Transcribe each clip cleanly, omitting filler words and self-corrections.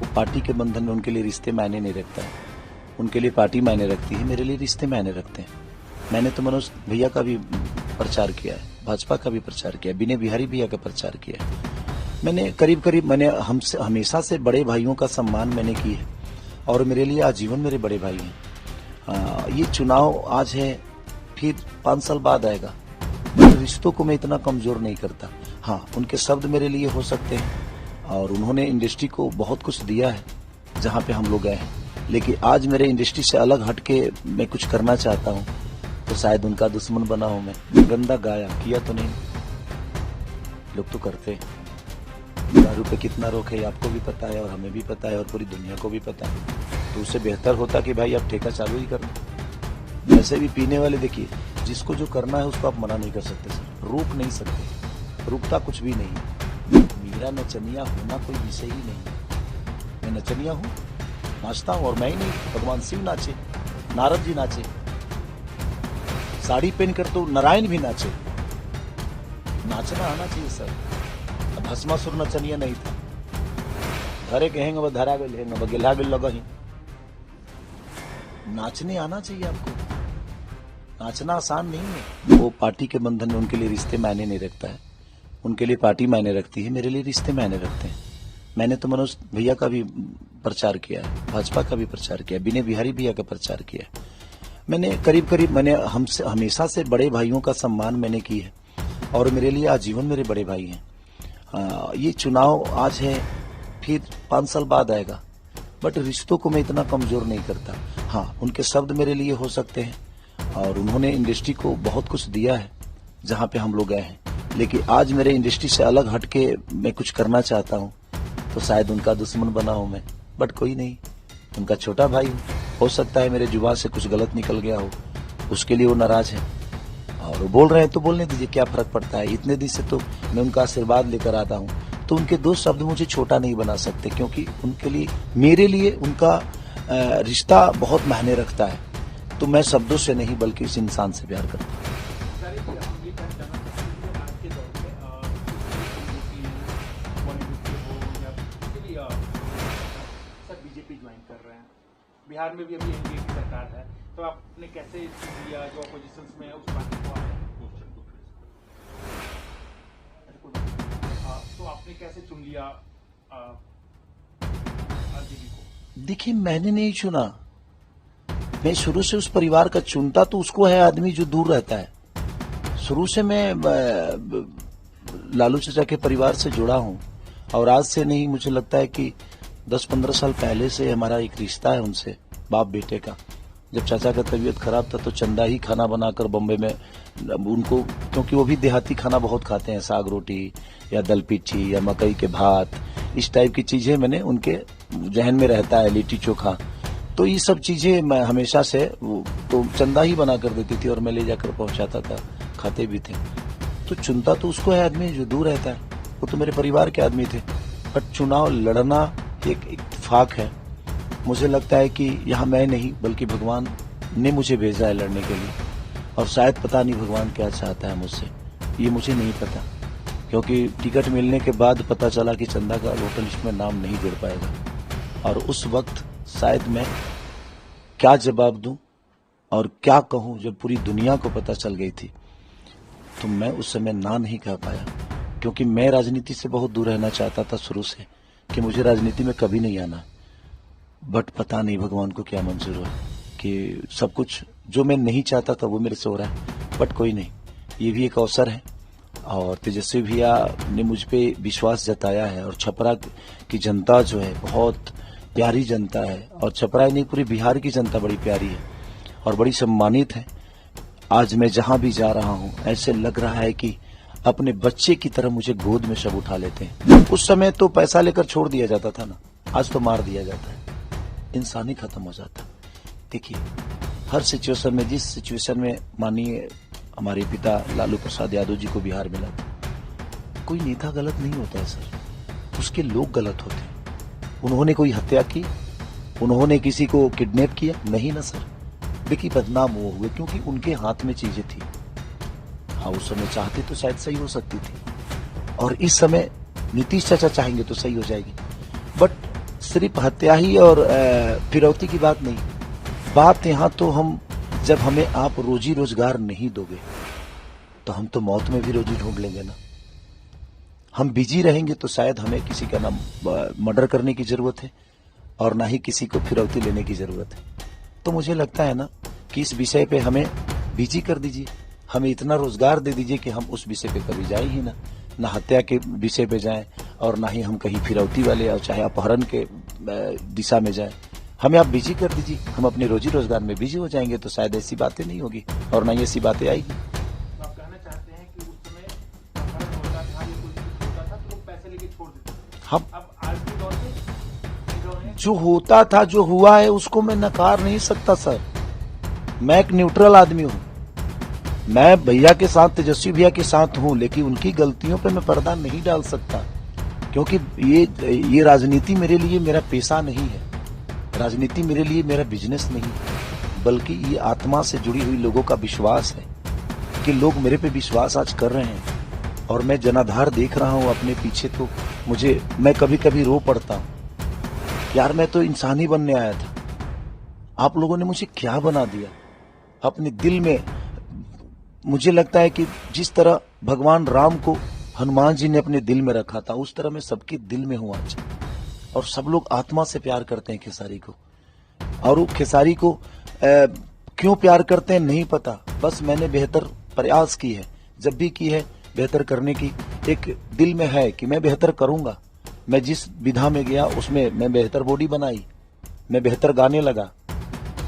Party के बंधन में उनके लिए रिश्ते मायने नहीं रखता है। उनके लिए पार्टी मायने रखती है, मेरे लिए रिश्ते मायने रखते हैं। मैंने तो मनोज भैया का भी प्रचार किया है, भाजपा का भी प्रचार किया है, विनय बिहारी भैया का प्रचार किया है। मैंने मैंने हमसे हमेशा से बड़े भाइयों का सम्मान मैंने की है और मेरे लिए आजीवन मेरे बड़े भाई हैं। ये चुनाव आज है, फिर 5 साल बाद आएगा। रिश्तों को मैं इतना कमजोर नहीं करता। हाँ, उनके शब्द मेरे लिए हो सकते हैं और उन्होंने इंडस्ट्री को बहुत कुछ दिया है जहाँ पे हम लोग गए हैं, लेकिन आज मेरे इंडस्ट्री से अलग हटके मैं कुछ करना चाहता हूँ तो शायद उनका दुश्मन बना हूँ मैं। गंदा गाया किया तो नहीं, लोग तो करते हैं। दारू पे कितना रोक है आपको भी पता है और हमें भी पता है और पूरी दुनिया को भी पता है। तो उससे बेहतर होता कि भाई आप ठेका चालू ही कर दो। वैसे भी पीने वाले देखिए, जिसको जो करना है उसको आप मना नहीं कर सकते सर, रोक नहीं सकते, रुकता कुछ भी नहीं। मेरा नचनिया होना कोई विषय ही नहीं। मैं नचनिया हूँ, नाचता हूँ और मैं ही नहीं, भगवान शिव नाचे, नारद जी नाचे, साड़ी पहनकर तो नारायण भी नाचे। नाचना आना चाहिए सर। अब भस्मासुर नचनिया नहीं था, धरे कहेंगे वह धरा गए वह गिला गए लगा ही। नाचने आना चाहिए आपको, नाचना आसान नहीं है। वो पार्टी के बंधन में उनके लिए रिश्ते मायने नहीं रखता है। उनके लिए पार्टी मायने रखती है, मेरे लिए रिश्ते मायने रखते हैं। मैंने तो मनोज भैया का भी प्रचार किया है, भाजपा का भी प्रचार किया है, विनय बिहारी भैया का प्रचार किया है। मैंने मैंने हमसे हमेशा से बड़े भाइयों का सम्मान मैंने की है और मेरे लिए आजीवन मेरे बड़े भाई हैं। ये चुनाव आज है, फिर 5 साल बाद आएगा। बट रिश्तों को मैं इतना कमजोर नहीं करता। हाँ, उनके शब्द मेरे लिए हो सकते हैं और उन्होंने इंडस्ट्री को बहुत कुछ दिया है जहाँ पे हम लोग गए हैं, लेकिन आज मेरे इंडस्ट्री से अलग हटके मैं कुछ करना चाहता हूँ तो शायद उनका दुश्मन बना हूँ मैं। बट कोई नहीं, उनका छोटा भाई हूँ। हो सकता है मेरे जुबान से कुछ गलत निकल गया हो, उसके लिए वो नाराज है और वो बोल रहे हैं तो बोलने दीजिए, क्या फर्क पड़ता है। इतने दिन से तो मैं उनका आशीर्वाद लेकर आता हूँ, तो उनके 2 शब्द मुझे छोटा नहीं बना सकते, क्योंकि उनके लिए मेरे लिए उनका रिश्ता बहुत मायने रखता है। तो मैं शब्दों से नहीं बल्कि इस इंसान से प्यार करता हूँ। बीजेपी ज्वाइन कर रहे हैं, बिहार में भी अभी एनडीए की सरकार है, तो आपने कैसे लिया जो अपोजिशन में उस पार्टी को तो आपने कैसे चुन लिया आरजेडी को? देखिए, मैंने नहीं चुना, मैं शुरू से उस परिवार का चुनता तो उसको है आदमी जो दूर रहता है। शुरू से मैं लालू चाचा के परिवार से जुड़ा हूँ और आज से नहीं, मुझे लगता है कि 10-15 साल पहले से हमारा एक रिश्ता है उनसे, बाप बेटे का। जब चाचा का तबीयत खराब था तो चंदा ही खाना बनाकर बॉम्बे में उनको, क्योंकि वो भी देहाती खाना बहुत खाते हैं, साग रोटी या दल पिट्ठी या मकई के भात, इस टाइप की चीजें मैंने उनके जहन में रहता है, लिट्टी चोखा। तो ये सब चीजें मैं हमेशा से तो चंदा ही बना कर देती थी और मैं ले जाकर पहुंचाता था, खाते भी थे। तो चुनता तो उसको है आदमी जो दूर रहता है, वो तो मेरे परिवार के आदमी थे। बट चुनाव लड़ना एक इत्तेफाक है। मुझे लगता है कि यहाँ मैं नहीं बल्कि भगवान ने मुझे भेजा है लड़ने के लिए, और शायद पता नहीं भगवान क्या चाहता है मुझसे, ये मुझे नहीं पता, क्योंकि टिकट मिलने के बाद पता चला कि चंदा का वोटर लिस्ट में नाम नहीं जुड़ पाएगा। और उस वक्त शायद मैं क्या जवाब दूं और क्या कहूं, जब पूरी दुनिया को पता चल गई थी, तो मैं उस समय ना नहीं कह पाया, क्योंकि मैं राजनीति से बहुत दूर रहना चाहता था शुरू से, कि मुझे राजनीति में कभी नहीं आना। बट पता नहीं भगवान को क्या मंजूर हुआ कि सब कुछ जो मैं नहीं चाहता था वो मेरे से हो रहा है। बट कोई नहीं, ये भी एक अवसर है और तेजस्वी भैया ने मुझ पे विश्वास जताया है। और छपरा की जनता जो है बहुत प्यारी जनता है, और छपरा नहीं पूरी बिहार की जनता बड़ी प्यारी है और बड़ी सम्मानित है। आज मैं जहां भी जा रहा हूं ऐसे लग रहा है कि अपने बच्चे की तरह मुझे गोद में सब उठा लेते हैं। उस समय तो पैसा लेकर छोड़ दिया जाता था ना, आज तो मार दिया जाता है, इंसान ही खत्म हो जाता है। देखिए, हर सिचुएशन में, जिस सिचुएशन में मानिए हमारे पिता लालू प्रसाद यादव जी को बिहार मिला था, कोई नेता गलत नहीं होता है सर, उसके लोग गलत होते हैं। उन्होंने कोई हत्या की, उन्होंने किसी को किडनैप किया नहीं ना सर। देखिए, बदनाम वो हुए क्योंकि उनके हाथ में चीजें थी। हाँ, उस समय चाहते तो शायद सही हो सकती थी, और इस समय नीतीश चाचा चाहेंगे तो सही हो जाएगी। बट सिर्फ हत्या ही और फिरौती की बात नहीं। बात यहाँ तो हम, जब हमें आप रोजी रोजगार नहीं दोगे तो हम तो मौत में भी रोजी ढूंढ लेंगे ना। हम बिजी रहेंगे तो शायद हमें किसी का ना मर्डर करने की जरूरत है और ना ही किसी को फिरौती लेने की जरूरत है। तो मुझे लगता है ना कि इस विषय पे हमें बिजी कर दीजिए, हमें इतना रोजगार दे दीजिए कि हम उस विषय पे कभी जाए ही ना हत्या के विषय पे जाएं और ना ही हम कहीं फिरौती वाले और चाहे अपहरण के दिशा में जाएं। हमें आप बिजी कर दीजिए, हम अपने रोजी रोजगार में बिजी हो जाएंगे तो शायद ऐसी बातें नहीं होगी और ना ही ऐसी बातें आएगी। तो आप कहना चाहते हैं कि उस समय अपहरण होता था या कोई कुछ होता था तो लोग पैसे लेके छोड़ देते थे। हम अब आज के दौर में जो होता था, जो हुआ है, उसको मैं नकार नहीं सकता सर। मैं एक न्यूट्रल आदमी हूं। मैं भैया के साथ, तेजस्वी भैया के साथ हूं, लेकिन उनकी गलतियों पे मैं पर्दा नहीं डाल सकता, क्योंकि ये राजनीति मेरे लिए मेरा पेशा नहीं है। राजनीति मेरे लिए मेरा बिजनेस नहीं है, बल्कि ये आत्मा से जुड़ी हुई लोगों का विश्वास है कि लोग मेरे पे विश्वास आज कर रहे हैं और मैं जनाधार देख रहा हूं अपने पीछे। तो मैं कभी कभी रो पड़ता हूं, यार मैं तो इंसान ही बनने आया था, आप लोगों ने मुझे क्या बना दिया। अपने दिल में मुझे लगता है कि जिस तरह भगवान राम को हनुमान जी ने अपने दिल में रखा था, उस तरह मैं सबके दिल में हूं आज। और सब लोग आत्मा से प्यार करते हैं खेसारी को, और वो खेसारी को क्यों प्यार करते हैं नहीं पता, बस मैंने बेहतर प्रयास की है, जब भी की है बेहतर करने की एक दिल में है कि मैं बेहतर करूंगा। मैं जिस विधा में गया उसमें मैं बेहतर बॉडी बनाई, मैं बेहतर गाने लगा,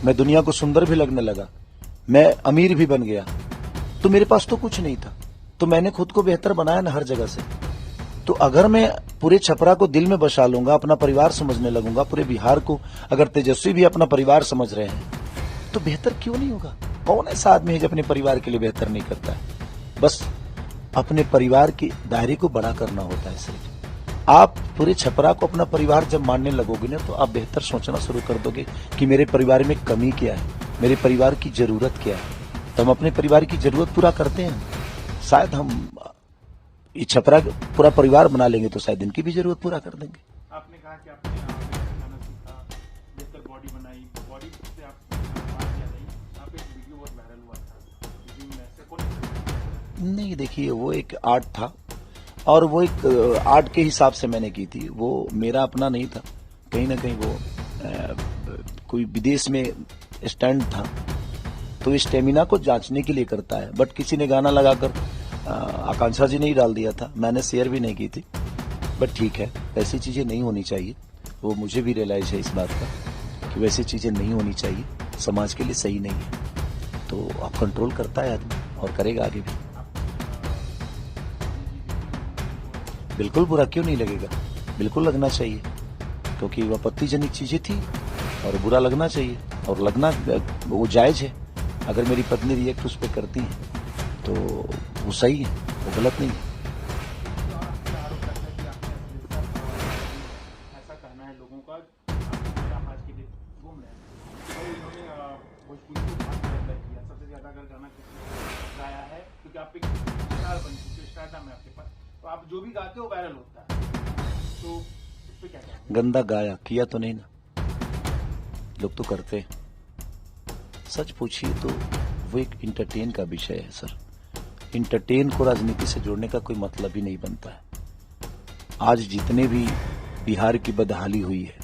मैं दुनिया को सुंदर भी लगने लगा, मैं अमीर भी बन गया। तो मेरे पास तो कुछ नहीं था, तो मैंने खुद को बेहतर बनाया ना हर जगह से। तो अगर मैं पूरे छपरा को दिल में बसा लूंगा, अपना परिवार समझने लगूंगा, पूरे बिहार को अगर तेजस्वी भी अपना परिवार समझ रहे हैं, तो बेहतर क्यों नहीं होगा। कौन ऐसा आदमी है जो अपने परिवार के लिए बेहतर नहीं करता है। बस अपने परिवार के दायरे को बड़ा करना होता है सिर्फ। आप पूरे छपरा को अपना परिवार जब मानने लगोगे ना, तो आप बेहतर सोचना शुरू कर दोगे कि मेरे परिवार में कमी क्या है, मेरे परिवार की जरूरत क्या है। तो हम अपने परिवार की जरूरत पूरा करते हैं, शायद हम ये छपरा पूरा परिवार बना लेंगे तो शायद इनकी भी जरूरत पूरा कर देंगे। आपने कहा कि आपने गाना सीखा, बेहतर बॉडी बनाई, बॉडी से आप बात किया नहीं, आप एक वीडियो बहुत वायरल हुआ था, वीडियो में ऐसे कौन नहीं, देखिए वो एक आर्ट था और वो एक आर्ट के हिसाब से मैंने की थी, वो मेरा अपना नहीं था। कहीं ना कहीं वो कोई विदेश में स्टैंड था, तो स्टेमिना को जांचने के लिए करता है। बट किसी ने गाना लगाकर आकांक्षा जी ने ही डाल दिया था, मैंने शेयर भी नहीं की थी। बट ठीक है, ऐसी चीजें नहीं होनी चाहिए, वो मुझे भी रियलाइज है इस बात का कि वैसी चीजें नहीं होनी चाहिए, समाज के लिए सही नहीं है। तो अब कंट्रोल करता है आदमी और करेगा आगे भी। बिल्कुल बुरा क्यों नहीं लगेगा, बिल्कुल लगना चाहिए, क्योंकि वो आपत्तिजनक चीजें थी और बुरा लगना चाहिए, और लगना वो जायज है। अगर मेरी पत्नी रिएक्ट उस पर करती है तो वो सही है, वो गलत नहीं है। ऐसा कहना है लोगों का, आप आज के दिन घूम रहे हैं, तो इन्होंने भोजपुरी को बहुत बेहतर किया। सबसे ज्यादा अगर गाना किसी गाया है, क्योंकि आप एक स्टार बन चुके, स्टारडम है आपके पास, तो आप जो भी गाते हो वायरल होता है, तो इस पे क्या कहेंगे। गंदा गाया किया तो नहीं ना, लोग तो करते हैं। सच पूछिए तो वो एक इंटरटेन का विषय है सर। इंटरटेन को राजनीति से जोड़ने का कोई मतलब ही नहीं बनता है। आज जितने भी बिहार की बदहाली हुई है,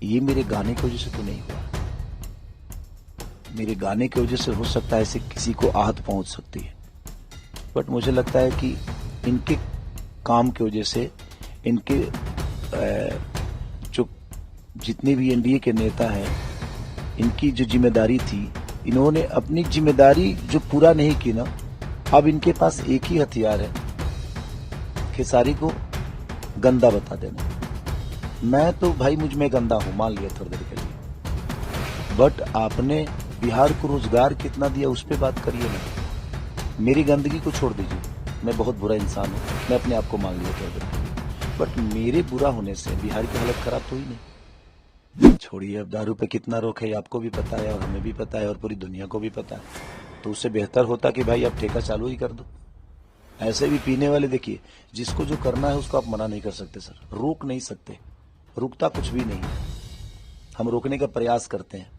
ये मेरे गाने की वजह से तो नहीं हुआ। मेरे गाने की वजह से हो सकता है ऐसे किसी को आहत पहुंच सकती है, बट मुझे लगता है कि इनके काम की वजह से, इनके जो जितने भी एनडीए के नेता हैं, इनकी जो जिम्मेदारी थी, इन्होंने अपनी जिम्मेदारी जो पूरा नहीं की ना, अब इनके पास एक ही हथियार है, खेसारी को गंदा बता देना। मैं तो भाई मुझ में गंदा हूं, मान लिया थोड़ी देर के लिए, बट आपने बिहार को रोजगार कितना दिया उस पर बात करिए ना। मेरी गंदगी को छोड़ दीजिए, मैं बहुत बुरा इंसान हूं, मैं अपने आप को मान लिया थोड़ी देर के लिए, बट मेरे बुरा होने से बिहार की हालत खराब तो ही नहीं। छोड़िए, अब दारू पे कितना रोक है आपको भी पता है और हमें भी पता है और पूरी दुनिया को भी पता है। तो उससे बेहतर होता कि भाई आप ठेका चालू ही कर दो। ऐसे भी पीने वाले, देखिए जिसको जो करना है उसको आप मना नहीं कर सकते सर, रोक नहीं सकते। रुकता कुछ भी नहीं है। हम रोकने का प्रयास करते हैं,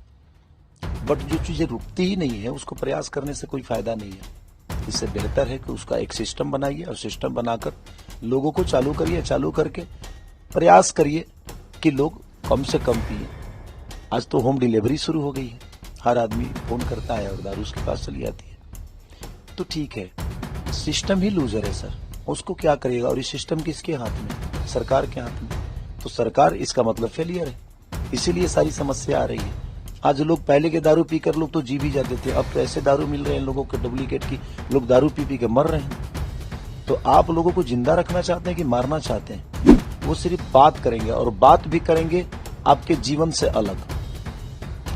बट जो चीजें रुकती ही नहीं है उसको प्रयास करने से कोई फायदा नहीं है। इससे बेहतर है कि उसका एक सिस्टम बनाइए और सिस्टम बनाकर लोगों को चालू करिए, चालू करके प्रयास करिए कि लोग कम से कम पिए। आज तो होम डिलीवरी शुरू हो गई है, हर आदमी फोन करता है और दारू उसके पास चली आती है। तो ठीक है, सिस्टम ही लूजर है सर, उसको क्या करिएगा। और ये सिस्टम किसके हाथ में? सरकार के हाथ में। तो सरकार इसका मतलब फेलियर है, इसीलिए सारी समस्या आ रही है। आज लोग पहले के दारू पीकर लोग तो जी भी जाते थे, अब तो ऐसे दारू मिल रहे हैं लोगों के डुप्लीकेट की, लोग दारू पी पी के मर रहे हैं। तो आप लोगों को जिंदा रखना चाहते हैं कि मारना चाहते हैं? वो सिर्फ बात करेंगे, और बात भी करेंगे आपके जीवन से अलग,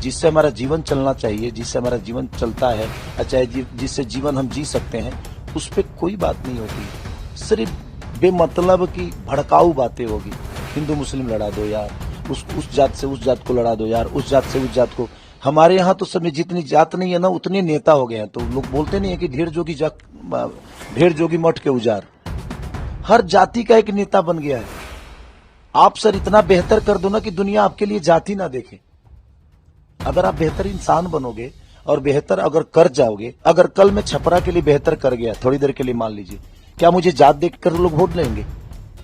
जिससे हमारा जीवन चलना चाहिए, जिससे हमारा जीवन चलता है, चाहे जिससे जीवन हम जी सकते हैं, उस पर कोई बात नहीं होती। सिर्फ बेमतलब की भड़काऊ बातें होगी। हिंदू मुस्लिम लड़ा दो यार, उस जात से उस जात को लड़ा दो यार, उस जात से उस जात को। हमारे यहाँ तो सब में जितनी जात नहीं है ना, उतने नेता हो गए हैं। तो लोग बोलते नहीं है कि ढेर जोगी मठ के उजार। हर जाति का एक नेता बन गया है। आप सर इतना बेहतर कर दो ना कि दुनिया आपके लिए जाति ना देखे। अगर आप बेहतर इंसान बनोगे और बेहतर अगर कर जाओगे, अगर कल मैं छपरा के लिए बेहतर कर गया थोड़ी देर के लिए, मान लीजिए, क्या मुझे जात देखकर लोग वोट लेंगे?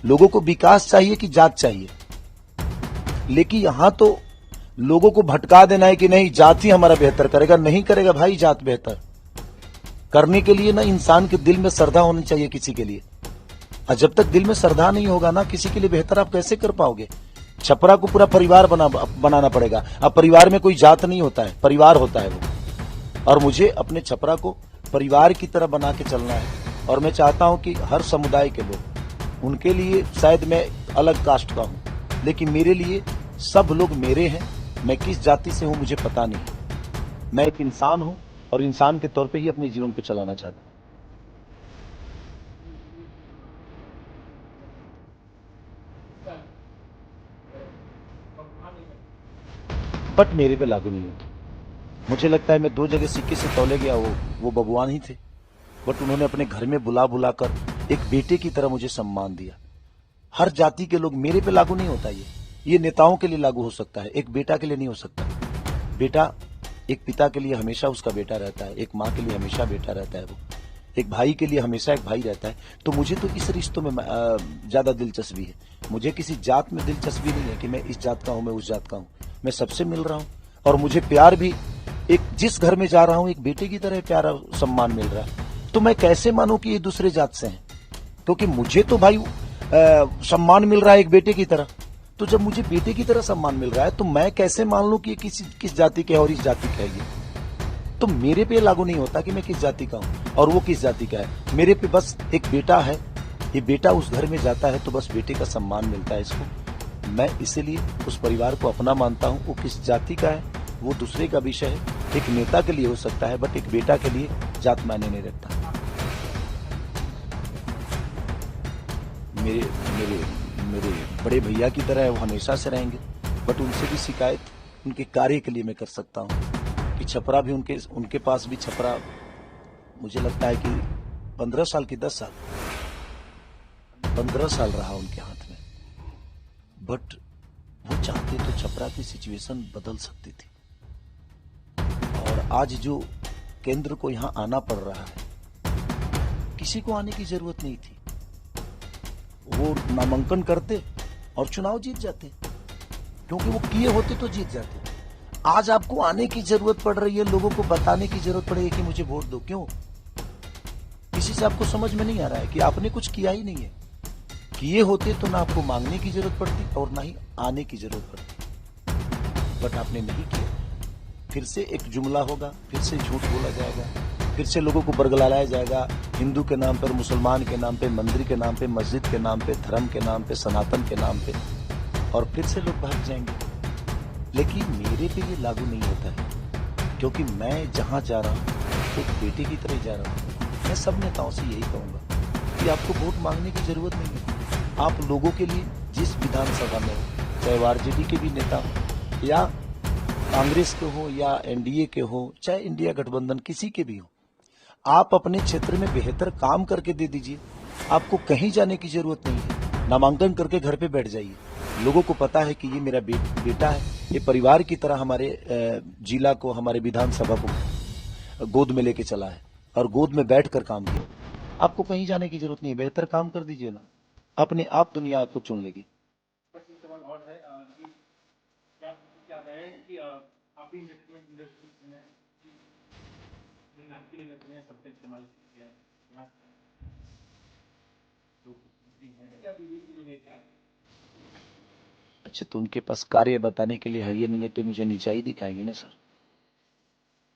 लोगों को विकास चाहिए कि जात चाहिए? लेकिन यहां तो लोगों को भटका देना है कि नहीं जात ही हमारा बेहतर करेगा। नहीं करेगा भाई जात बेहतर। करने के लिए ना इंसान के दिल में श्रद्धा होनी चाहिए किसी के लिए, और जब तक दिल में श्रद्धा नहीं होगा ना किसी के लिए बेहतर, आप कैसे कर पाओगे? छपरा को पूरा परिवार बनाना पड़ेगा। अब परिवार में कोई जात नहीं होता है, परिवार होता है वो। और मुझे अपने छपरा को परिवार की तरह बना के चलना है। और मैं चाहता हूं कि हर समुदाय के लोग, उनके लिए शायद मैं अलग कास्ट का हूं, लेकिन मेरे लिए सब लोग मेरे हैं। मैं किस जाति से हूं मुझे पता नहीं। मैं एक इंसान हूं और इंसान के तौर पे ही अपने जीवन को चलाना चाहता हूं। बट मेरे पे लागू नहीं होता। मुझे लगता है मैं 2 जगह सिक्के से तौले गया, वो बबुआन ही थे, बट उन्होंने अपने घर में बुला बुलाकर एक बेटे की तरह मुझे सम्मान दिया। हर जाति के लोग, मेरे पे लागू नहीं होता ये नेताओं के लिए लागू हो सकता है, एक बेटा के लिए नहीं हो सकता। बेटा एक पिता के लिए हमेशा उसका बेटा रहता है, एक माँ के लिए हमेशा बेटा रहता है, वो एक भाई के लिए हमेशा एक भाई रहता है। तो मुझे तो इस रिश्तों में ज्यादा दिलचस्पी है। मुझे किसी जात में दिलचस्पी नहीं है कि मैं इस जात का हूं, मैं उस जात का हूं। मैं सबसे मिल रहा हूं और मुझे प्यार भी, एक जिस घर में जा रहा हूं एक बेटे की तरह प्यार और सम्मान मिल रहा है। तो मैं कैसे मानूं कि ये दूसरे जात से हैं? क्योंकि मुझे तो भाई सम्मान मिल रहा है एक बेटे की तरह। तो जब मुझे बेटे की तरह सम्मान मिल रहा है तो मैं कैसे मान लूं कि किस जाति के है और इस जाति का है ये? तो मेरे पे लागू नहीं होता कि मैं किस जाति का हूं और वो किस जाति का है। मेरे पे बस एक बेटा है, ये बेटा उस घर में जाता है तो बस बेटे का सम्मान मिलता है इसको। मैं इसीलिए उस परिवार को अपना मानता हूं। वो किस जाति का है वो दूसरे का विषय है, एक नेता के लिए हो सकता है, बट एक बेटा के लिए जात मायने नहीं रखता। मेरे बड़े भैया की तरह है, वो हमेशा से रहेंगे, बट उनसे भी शिकायत उनके कार्य के लिए मैं कर सकता हूं कि छपरा भी उनके पास भी छपरा, मुझे लगता है कि 15 साल की 10 साल 15 साल रहा उनके हाथ में। बट वो चाहते तो छपरा की सिचुएशन बदल सकती थी। और आज जो केंद्र को यहां आना पड़ रहा है, किसी को आने की जरूरत नहीं थी। वो नामांकन करते और चुनाव जीत जाते, क्योंकि वो किए होते तो जीत जाते। आज आपको आने की जरूरत पड़ रही है, लोगों को बताने की जरूरत पड़ेगी कि मुझे वोट दो। क्यों? किसी से आपको समझ में नहीं आ रहा है कि आपने कुछ किया ही नहीं है। किए होते तो ना आपको मांगने की जरूरत पड़ती और ना ही आने की जरूरत पड़ती, बट आपने नहीं किया। फिर से एक जुमला होगा, फिर से झूठ बोला जाएगा, फिर से लोगों को बरगलाया जाएगा, हिंदू के नाम पर, मुसलमान के नाम पे, मंदिर के नाम पे, मस्जिद के नाम पे, धर्म के नाम पे, सनातन के नाम पे, और फिर से लोग भाग जाएंगे। लेकिन मेरे पे ये लागू नहीं होता है, क्योंकि मैं जहां जा रहा हूं तो एक बेटे की तरह जा रहा हूं। मैं सब नेताओं से यही कहूंगा कि आपको वोट मांगने की जरूरत नहीं है। आप लोगों के लिए जिस विधानसभा में हो, चाहे आरजेडी के भी नेता हो या कांग्रेस के हो या एनडीए के हो, चाहे इंडिया गठबंधन किसी के भी हो, आप अपने क्षेत्र में बेहतर काम करके दे दीजिए। आपको कहीं जाने की जरूरत नहीं है। नामांकन करके घर पे बैठ जाइए। लोगों को पता है कि ये मेरा बेटा है, ये परिवार की तरह हमारे जिला को, हमारे विधानसभा को गोद में लेके चला है और गोद में बैठकर काम किया। आपको कहीं जाने की जरूरत नहीं है, बेहतर काम कर दीजिए ना, अपने आप दुनिया आपको चुन लेगी। बस एक सवाल और है कि क्या है कि आप भी एंटरटेनमेंट इंडस्ट्री में आपके लिए लगते हैं सबसे इस्तेमाल किया है क्या अच्छा, तो उनके पास कार्य बताने के लिए है ये नहीं है तो मुझे नीचाई दिखाएंगे ना सर।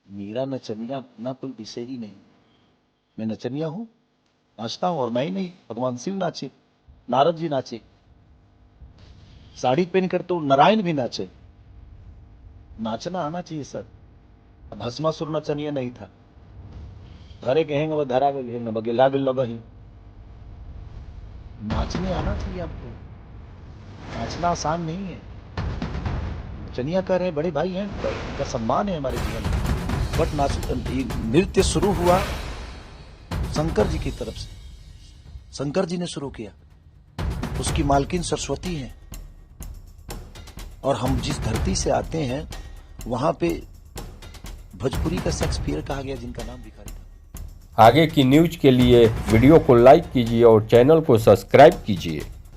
मेरा नचनिया ना कोई विषय ही नहीं। मैं नचनिया हूँ, नाचता हूँ, और मैं ही नहीं, भगवान शिव नाचे, नारद जी नाचे, साड़ी पहनकर तो नारायण भी नाचे। नाचना आना चाहिए सर। भस्मासुर नचनिया नहीं था। धरे कहेंगे वो धरा कहेंगे बगेला बिल लगी। नाचने आना चाहिए आपको। नाचना आसान नहीं है। नचनिया कह रहे हैं, बड़े भाई हैं, उनका सम्मान है हमारे जीवन में। बट नृत्य शुरू हुआ शंकर जी की तरफ से। शंकर जी ने शुरू किया, उसकी मालकिन सरस्वती है। और हम जिस धरती से आते हैं वहां पे भोजपुरी का शेक्सपियर कहा गया, जिनका नाम भिखारी था। आगे की न्यूज के लिए वीडियो को लाइक कीजिए और चैनल को सब्सक्राइब कीजिए।